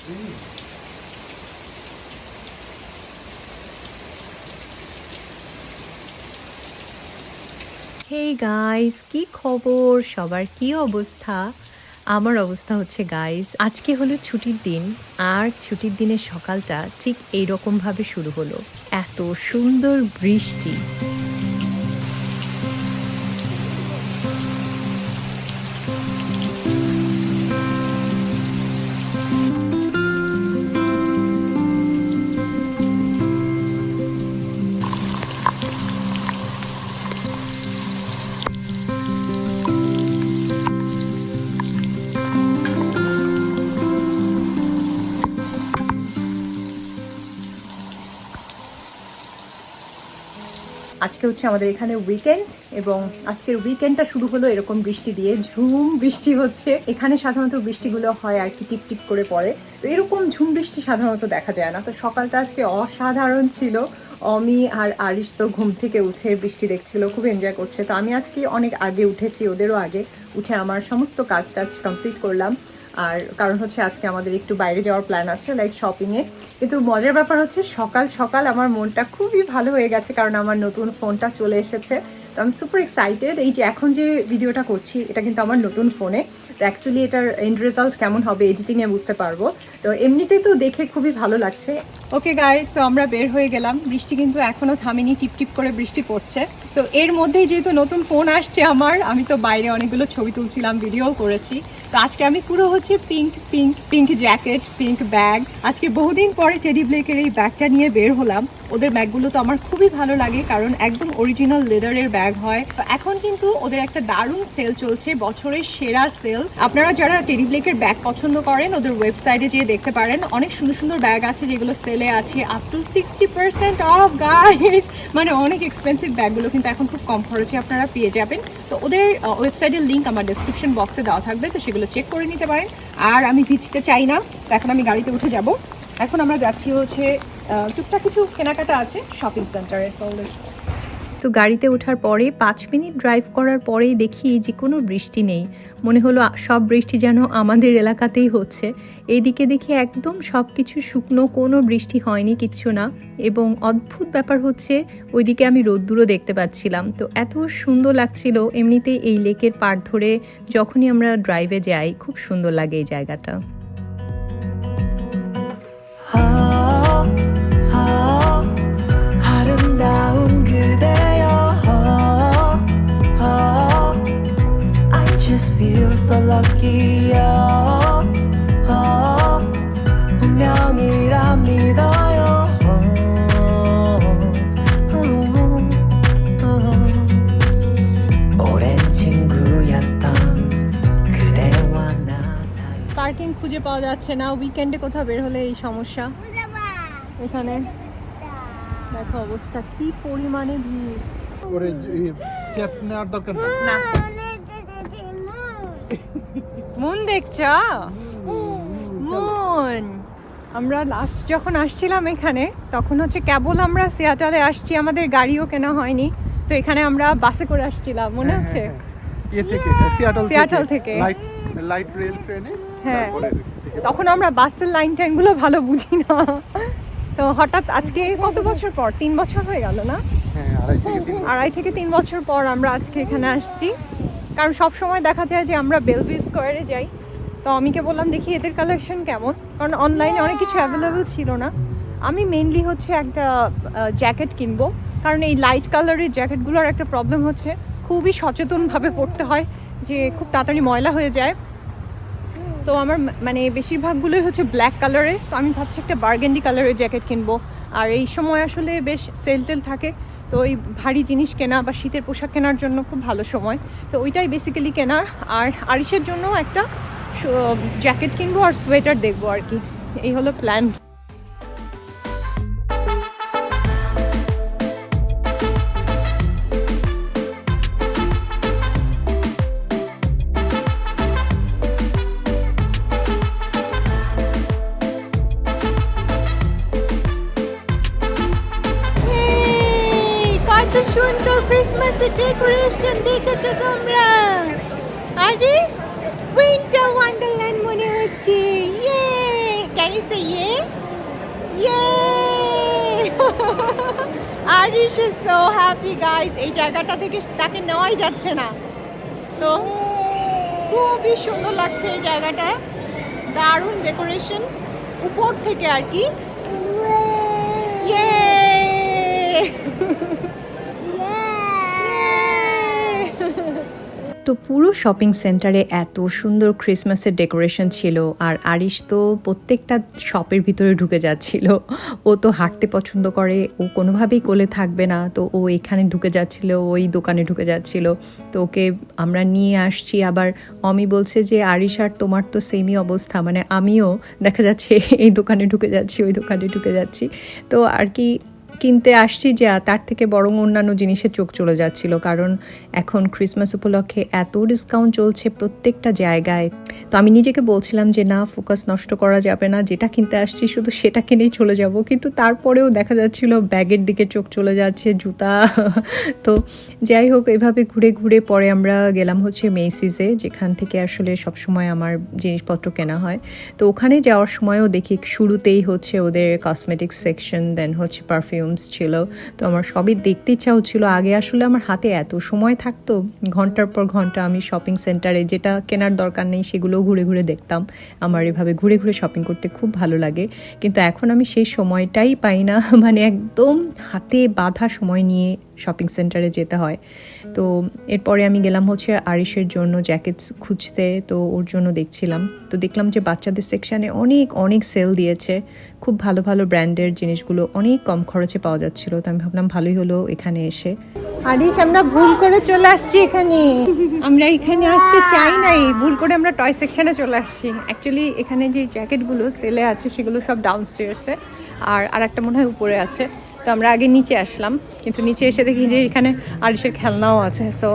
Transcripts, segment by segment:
Hey guys, কি খবর সবার? কি অবস্থা? আমার অবস্থা হচ্ছে গাইস, আজকে হলো ছুটির দিন, আর ছুটির দিনের সকালটা ঠিক এইরকম ভাবে শুরু হলো। এত সুন্দর বৃষ্টি। আজকে হচ্ছে আমাদের এখানে উইকেন্ড, এবং আজকের উইকেন্ডটা শুরু হলো এরকম বৃষ্টি দিয়ে। ঝুম বৃষ্টি হচ্ছে এখানে, সাধারণত বৃষ্টিগুলো হয় আর কি টিপ টিপ করে পড়ে, তো এরকম ঝুম বৃষ্টি সাধারণত দেখা যায় না। তো সকালটা আজকে অসাধারণ ছিল। অমি আর আরিশ তো ঘুম থেকে উঠে বৃষ্টি দেখছিল, খুব এনজয় করছে। তো আমি আজকে অনেক আগে উঠেছি, ওদেরও আগে উঠে আমার সমস্ত কাজ টাজ কমপ্লিট করলাম। আর কারণ হচ্ছে আজকে আমাদের একটু বাইরে যাওয়ার প্ল্যান আছে, লাইক শপিংয়ে। কিন্তু মজার ব্যাপার হচ্ছে সকাল সকাল আমার মনটা খুবই ভালো হয়ে গেছে, কারণ আমার নতুন ফোনটা চলে এসেছে। তো আমি সুপার এক্সাইটেড। এই যে এখন যে ভিডিওটা করছি, এটা কিন্তু আমার নতুন ফোনে। তো অ্যাকচুয়ালি এটার এন্ড রেজাল্ট কেমন হবে এডিটিংয়ে বুঝতে পারবো। তো এমনিতেই তো দেখে খুবই ভালো লাগছে। ওকে গাইস, তো আমরা বের হয়ে গেলাম। বৃষ্টি কিন্তু এখনও থামেনি, টিপ টিপ করে বৃষ্টি পড়ছে। তো এর মধ্যেই যেহেতু নতুন ফোন আসছে আমার, আমি তো বাইরে অনেকগুলো ছবি তুলছিলাম, ভিডিও করেছি। তো আজকে আমি পুরো হচ্ছে pink pink pink jacket, pink bag. আজকে বহুদিন পরে টেডি ব্লেকের এই ব্যাগটা নিয়ে বের হলাম। ওদের ব্যাগগুলো তো আমার খুবই ভালো লাগে, কারণ একদম অরিজিনাল লেদারের ব্যাগ হয়। তো এখন কিন্তু ওদের একটা দারুণ সেল চলছে, বছরের সেরা সেল। আপনারা যারা টেডি ব্লেকের ব্যাগ পছন্দ করেন, ওদের ওয়েবসাইটে যেয়ে দেখতে পারেন। অনেক সুন্দর সুন্দর ব্যাগ আছে যেগুলো সেলে আছে আপ টু 60% অফ গাইস। মানে অনেক এক্সপেন্সিভ ব্যাগগুলো কিন্তু এখন খুব কম খরচে আপনারা পেয়ে যাবেন। তো ওদের ওয়েবসাইটের লিঙ্ক আমার ডেসক্রিপশন বক্সে দেওয়া থাকবে, তো সেগুলো চেক করে নিতে পারেন। আর আমি ভিজতে চাই না, তো এখন আমি গাড়িতে উঠে যাব। এখন আমরা যাচ্ছি হচ্ছে টুকটাক কিছু কেনাকাটা আছে শপিং সেন্টারে। তো গাড়িতে ওঠার পরে 5 মিনিট ড্রাইভ করার পরেই দেখি যে কোনো বৃষ্টি নেই। মনে হলো সব বৃষ্টি যেন আমাদের এলাকাতেই হচ্ছে। এইদিকে দেখি একদম সব কিছু শুকনো, কোনো বৃষ্টি হয়নি, কিচ্ছু না। এবং অদ্ভুত ব্যাপার হচ্ছে ওইদিকে আমি রোদ্দুরও দেখতে পাচ্ছিলাম। তো এত সুন্দর লাগছিল। এমনিতেই এই লেকের পাড় ধরে যখনই আমরা ড্রাইভে যাই, খুব সুন্দর লাগে এই জায়গাটা। Feel so lucky, oh, oh, 운명이라 믿어요, 오랜 친구였던 그대와 나 사이. Parking খুঁজে পাওয়া যাচ্ছে না। উইকেন্ডে কোথাও বের হলে এই সমস্যা। এখানে দেখো অবস্থা, কি পরিমাণে ভিড়। ওরে ক্যাপ নেওয়ার দরকার না, মুন দেখছ? মুন। আমরা লাস্ট যখন আসছিলাম এখানে, তখন হচ্ছে কেবল আমরা সিয়াটলে আসছি, আমাদের গাড়িও কেনা হয়নি। তো এখানে আমরা বাসে করে আসছিলাম, মনে আছে? সিয়াটল থেকে লাইট রেল ট্রেনে। হ্যাঁ, তখন আমরা বাসের লাইন টাইনগুলো ভালো বুঝি না। তো হঠাৎ আজকে কত বছর পর, 3 বছর হয়ে গেল না? হ্যাঁ, 2.5 থেকে 3 বছর পর আমরা আজকে এখানে আসছি। কারণ সব সময় দেখা যায় যে আমরা বেলভিউ স্কোয়ারে যাই। তো আমিকে বললাম দেখি এদের কালেকশন কেমন, কারণ অনলাইনে অনেক কিছু অ্যাভেলেবেল ছিল না। আমি মেনলি হচ্ছে একটা জ্যাকেট কিনবো, কারণ এই লাইট কালারের জ্যাকেটগুলোর একটা প্রবলেম হচ্ছে, খুবই সচেতনভাবে পরতে হয়, যে খুব তাড়াতাড়ি ময়লা হয়ে যায়। তো আমার মানে বেশিরভাগগুলোই হচ্ছে ব্ল্যাক কালারের। তো আমি ভাবছি একটা বার্গেন্ডি কালারের জ্যাকেট কিনবো। আর এই সময় আসলে বেশ সেল টেল থাকে, তো ওই ভারী জিনিস কেনা বা শীতের পোশাক কেনার জন্য খুব ভালো সময়। তো ওইটাই বেসিক্যালি কেনার। আর আরিশের জন্য একটা জ্যাকেট কিনবো আর সোয়েটার দেখবো আর কি, এই হলো প্ল্যান। কত সুন্দর ক্রিসমাসের ডেকোরেশন দেখেছো তোমরা? আরিশ, উইন্টার ওয়ান্ডারল্যান্ড মনে হচ্ছে। ইয়ে, Can you say yay? Yay! Arish is so happy, guys. এই জায়গাটা থেকে তাকে নেওয়াই যাচ্ছে না। তো খুবই সুন্দর লাগছে এই জায়গাটা, দারুণ ডেকোরেশন উপর থেকে আর কি। তো পুরো শপিং সেন্টারে এত সুন্দর ক্রিসমাসের ডেকোরেশন ছিল, আর আরিশ তো প্রত্যেকটা শপের ভিতরে ঢুকে যাচ্ছিল। ও তো হাঁটতে পছন্দ করে, ও কোনোভাবেই কোলে থাকবে না, তো ও এখানে ঢুকে যাচ্ছিল, ওই দোকানে ঢুকে যাচ্ছিল। তো ওকে আমরা নিয়ে আসছি, আবার অমি বলছে যে আরিশ আর তোমার তো সেমই অবস্থা, মানে আমিও দেখা যাচ্ছে এই দোকানে ঢুকে যাচ্ছি, ওই দোকানে ঢুকে যাচ্ছি। তো আর কি কিনতে আসছি যে তার থেকে বরং অন্যান্য জিনিসে চোখ চলে যাচ্ছিল, কারণ এখন ক্রিসমাস উপলক্ষে এত ডিসকাউন্ট চলছে প্রত্যেকটা জায়গায়। তো আমি নিজেকে বলছিলাম যে না, ফোকাস নষ্ট করা যাবে না, যেটা কিনতে আসছি শুধু সেটা কিনেই চলে যাব, কিন্তু তারপরেও দেখা যাচ্ছিল ব্যাগের দিকে চোখ চলে যাচ্ছে, জুতা। তো যাই হোক, এভাবে ঘুরে ঘুরে পরে আমরা গেলাম হচ্ছে মেসিসে, যেখান থেকে আসলে সবসময় আমার জিনিসপত্র কেনা হয়। তো ওখানে যাওয়ার সময়ও দেখি শুরুতেই হচ্ছে ওদের কসমেটিক্স সেকশন, দেন হচ্ছে পারফিউম ছিল। তো আমার সবই দেখতে ইচ্ছা হচ্ছিল। আগে আসলে আমার হাতে এত সময় থাকতো, ঘন্টার পর ঘন্টা আমি শপিং সেন্টারে যেটা কেনার দরকার নেই সেগুলো ঘুরে ঘুরে দেখতাম। আমার এভাবে ঘুরে ঘুরে শপিং করতে খুব ভালো লাগে, কিন্তু এখন আমি সেই সময়টাই পাই না, মানে একদম হাতে বাঁধা সময় নিয়ে শপিং সেন্টারে যেতে হয়। তো এরপরে আমি গেলাম হচ্ছে আরিশের জন্য জ্যাকেটস খুঁজতে, তো ওর জন্য দেখছিলাম। তো দেখলাম যে বাচ্চাদের সেকশানে অনেক অনেক সেল দিয়েছে, খুব ভালো ভালো ব্র্যান্ডের জিনিসগুলো অনেক কম খরচে পাওয়া যাচ্ছিলো। তো আমি ভাবলাম ভালোই হলো এখানে এসে। আরিশ, আমরা ভুল করে চলে আসছি এখানে, আমরা এখানে আসতে চাই নাই, ভুল করে আমরা টয় সেকশনে চলে আসছি। অ্যাকচুয়ালি এখানে যে জ্যাকেটগুলো সেলে আছে সেগুলো সব ডাউনস্টেয়ার্সে, আর একটা মনে হয় উপরে আছে। তো আমরা আগে নিচে আসলাম, কিন্তু নিচে এসে দেখি যে এখানে আরিশের খেলনাও আছে। সো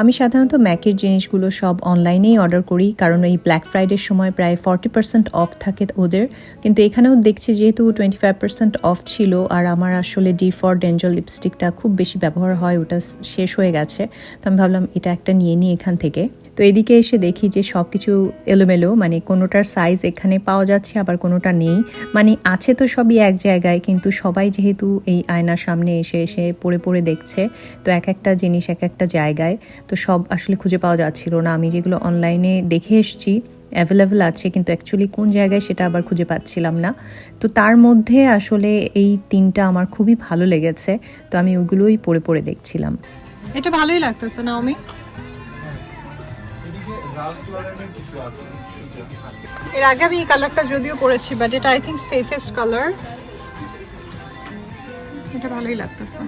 আমি সাধারণত ম্যাকের জিনিসগুলো সব অনলাইনেই অর্ডার করি, কারণ এই ব্ল্যাক ফ্রাইডের সময় প্রায় 40% অফ থাকে ওদের। কিন্তু এখানেও দেখছি যেহেতু 25% অফ ছিল, আর আমার আসলে ডি ফর ডেঞ্জল লিপস্টিকটা খুব বেশি ব্যবহার হয়, ওটা শেষ হয়ে গেছে। তো আমি ভাবলাম এটা একটা নিয়ে নিই এখান থেকে। তো এদিকে এসে দেখি যে সব কিছু এলোমেলো, মানে কোনোটার সাইজ এখানে পাওয়া যাচ্ছে, আবার কোনোটা নেই, মানে আছে তো সবই এক জায়গায়, কিন্তু সবাই যেহেতু এই আয়নার সামনে এসে এসে পড়ে পড়ে দেখছে, তো এক একটা জিনিস এক একটা জায়গায়, তো সব আসলে খুঁজে পাওয়া যাচ্ছিল না। আমি যেগুলো অনলাইনে দেখে এসেছি অ্যাভেলেবেল আছে, কিন্তু অ্যাকচুয়ালি কোন জায়গায় সেটা আবার খুঁজে পাচ্ছিলাম না। তো তার মধ্যে আসলে এই তিনটা আমার খুবই ভালো লেগেছে, তো আমি ওগুলোই পড়ে পড়ে দেখছিলাম। এটা ভালোই লাগতেছে না আমি? এর আগে আমি এই কালারটা যদিও পরেছি, বাট এটা আই থিঙ্ক সেফেস্ট কালার। এটা ভালোই লাগতেছে।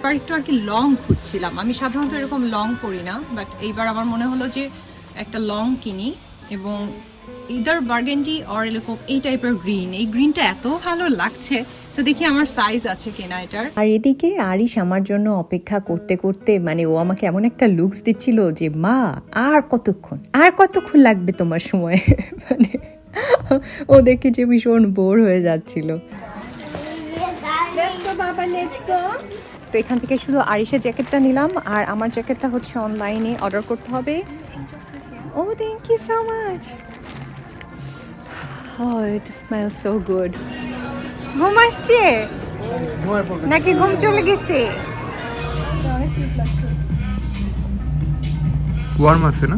আর একটু আর কি লং খুঁজছিলাম, আমি সাধারণত এরকম লং পরি না, বাট এইবার আমার মনে হলো যে একটা লং কিনি, এবং ইদার বার্গেন্ডি অর এরকম এই টাইপের গ্রিন, এই গ্রিনটা এত ভালো লাগছে। তো দেখি আমার সাইজ আছে কিনা এটার। আর এদিকে আরিশ আমার জন্য অপেক্ষা করতে করতে, মানে ও আমাকে এমন একটা লুকস দিচ্ছিল যে মা আর কতক্ষণ লাগবে তোমার সময়, মানে ও দেখে যে ভীষণ বোর হয়ে যাচ্ছিল। তো এখান থেকে শুধু আরিশের জ্যাকেটটা নিলাম, আর আমার জ্যাকেটটা হচ্ছে অনলাইনে অর্ডার করতে হবে। Oh thank you so much. Oh, it smells so good. ঘুম আসছে নাকি ঘুম চলে গেছে? ওয়ার্ম আছে না?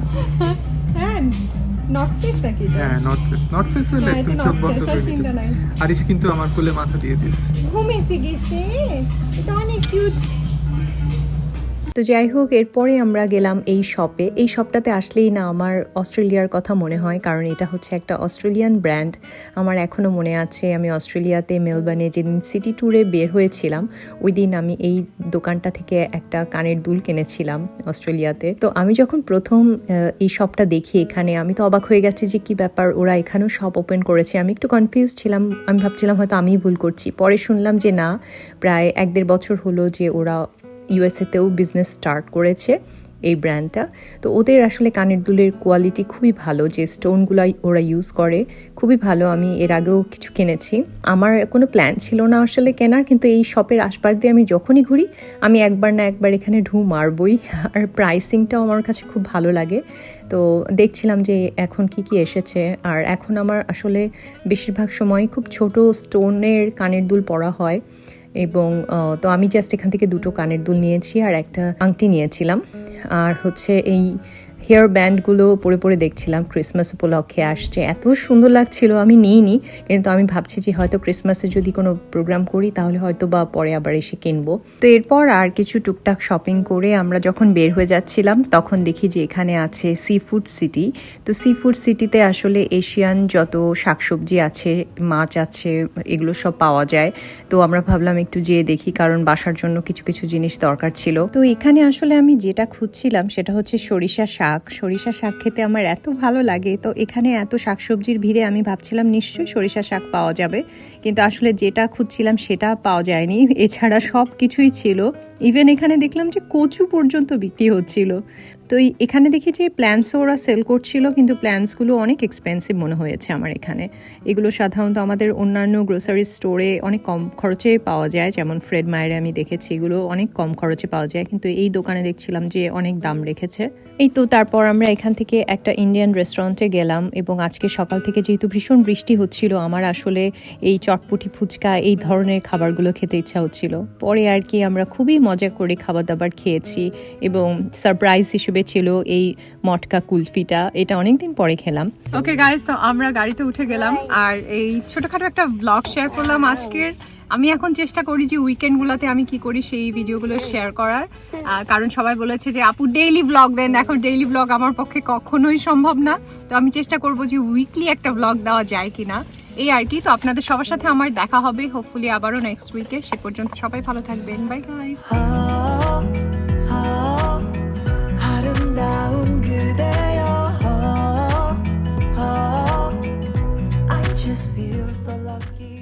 হ্যাঁ, নর্থ ফেস নাকি এটা? হ্যাঁ, নর্থ ফেস হলে না, এটা তুমি চোখ North বন্ধ Face, করে আর চিন্তা দিতে। নাই। আরিশ কিন্তু আমার কোলে মাথা দিয়ে দিল। ঘুম এসে গেছে, এটা অনেক কিউট। তো যাই হোক, এরপরে আমরা গেলাম এই শপে। এই শপটাতে আসলেই না আমার অস্ট্রেলিয়ার কথা মনে হয়, কারণ এটা হচ্ছে একটা অস্ট্রেলিয়ান ব্র্যান্ড। আমার এখনও মনে আছে আমি অস্ট্রেলিয়াতে মেলবার্নে যেদিন সিটি ট্যুরে বের হয়েছিলাম, ওই দিন আমি এই দোকানটা থেকে একটা কানের দুল কিনেছিলাম অস্ট্রেলিয়াতে। তো আমি যখন প্রথম এই শপটা দেখি এখানে, আমি তো অবাক হয়ে গেছি যে কি ব্যাপার, ওরা এখানেও শপ ওপেন করেছে। আমি একটু কনফিউজ ছিলাম, আমি ভাবছিলাম হয়তো আমিই ভুল করছি। পরে শুনলাম যে না, প্রায় 1-1.5 বছর হলো যে ওরা ইউএসএতেও বিজনেস স্টার্ট করেছে, এই ব্র্যান্ডটা। তো ওদের আসলে কানের দুলের কোয়ালিটি খুবই ভালো, যে স্টোনগুলো ওরা ইউজ করে খুবই ভালো। আমি এর আগেও কিছু কিনেছি। আমার কোনো প্ল্যান ছিল না আসলে কেনার, কিন্তু এই শপের আশপাশ দিয়ে আমি যখনই ঘুরি আমি একবার না একবার এখানে ঢু মারবই। আর প্রাইসিংটাও আমার কাছে খুব ভালো লাগে। তো দেখছিলাম যে এখন কি কি এসেছে। আর এখন আমার আসলে বেশিরভাগ সময় খুব ছোট স্টোনের কানের দুল পরা হয়, এবং তো আমি জাস্ট এখান থেকে 2টো কানের দুল নিয়েছি আর একটা আংটি নিয়েছিলাম। আর হচ্ছে এই হেয়ার ব্যান্ডগুলো পরে পরে দেখছিলাম, ক্রিসমাস উপলক্ষে আসছে, এত সুন্দর লাগছিল। আমি নিইনি, কিন্তু আমি ভাবছি যে হয়তো ক্রিসমাসে যদি কোনো প্রোগ্রাম করি তাহলে হয়তো বা পরে আবার এসে কিনবো। তো এরপর আর কিছু টুকটাক শপিং করে আমরা যখন বের হয়ে যাচ্ছিলাম তখন দেখি যে এখানে আছে সি ফুড সিটি। তো সি ফুড সিটিতে আসলে এশিয়ান যত শাকসবজি আছে, মাছ আছে, এগুলো সব পাওয়া যায়। তো আমরা ভাবলাম একটু যেয়ে দেখি, কারণ বাসার জন্য কিছু কিছু জিনিস দরকার ছিল। তো এখানে আসলে আমি যেটা খুঁজছিলাম সেটা হচ্ছে সরিষা শাক। সরিষা শাক খেতে আমার এত ভালো লাগে। তো এখানে এত শাকসবজির ভিড়ে আমি ভাবছিলাম নিশ্চয়ই সরিষা শাক পাওয়া যাবে, কিন্তু আসলে যেটা খুঁজছিলাম সেটা পাওয়া যায়নি। এছাড়া সব কিছুই ছিল। ইভেন এখানে দেখলাম যে কচু পর্যন্ত বিক্রি হচ্ছিল। তো এখানে দেখি যে প্ল্যান্টসও ওরা সেল করছিল, কিন্তু প্ল্যান্টসগুলো অনেক এক্সপেন্সিভ মনে হয়েছে আমার এখানে। এগুলো সাধারণত আমাদের অন্যান্য গ্রোসারি স্টোরে অনেক কম খরচে পাওয়া যায়, যেমন ফ্রেড মায়েরে আমি দেখেছি এগুলো অনেক কম খরচে পাওয়া যায়, কিন্তু এই দোকানে দেখছিলাম যে অনেক দাম রেখেছে। এই তো তারপর আমরা এখান থেকে একটা ইন্ডিয়ান রেস্টুরেন্টে গেলাম, এবং আজকে সকাল থেকে যেহেতু ভীষণ বৃষ্টি হচ্ছিল আমার আসলে এই চটপটি ফুচকা এই ধরনের খাবারগুলো খেতে ইচ্ছা হচ্ছিল। পরে আর কি আমরা খুবই মজা করে খাবার দাবার খেয়েছি, এবং সারপ্রাইজ হিসেবে ছিল এই মটকা কুলফিটা, এটা অনেকদিন পরে খেলাম। ওকে গাইস, তো আমরা গাড়িতে উঠে গেলাম আর এই ছোটখাটো একটা ব্লগ শেয়ার করলাম আজকের। আমি এখন চেষ্টা করি যে উইকেন্ডগুলোতে আমি কি করি সেই ভিডিওগুলো শেয়ার করার, কারণ সবাই বলেছে যে আপু ডেইলি ব্লগ দেন। এখন ডেইলি ব্লগ আমার পক্ষে কখনোই সম্ভব না, তো আমি চেষ্টা করব যে উইকলি একটা ব্লগ দেওয়া যায় কিনা, এই আর কি। তো আপনাদের সবার সাথে আমার দেখা হবে হোপফুলি আবারও নেক্সট উইকে। সে পর্যন্ত সবাই ভালো থাকবেন, bye guys. 아름다운 그대여 I just feel so lucky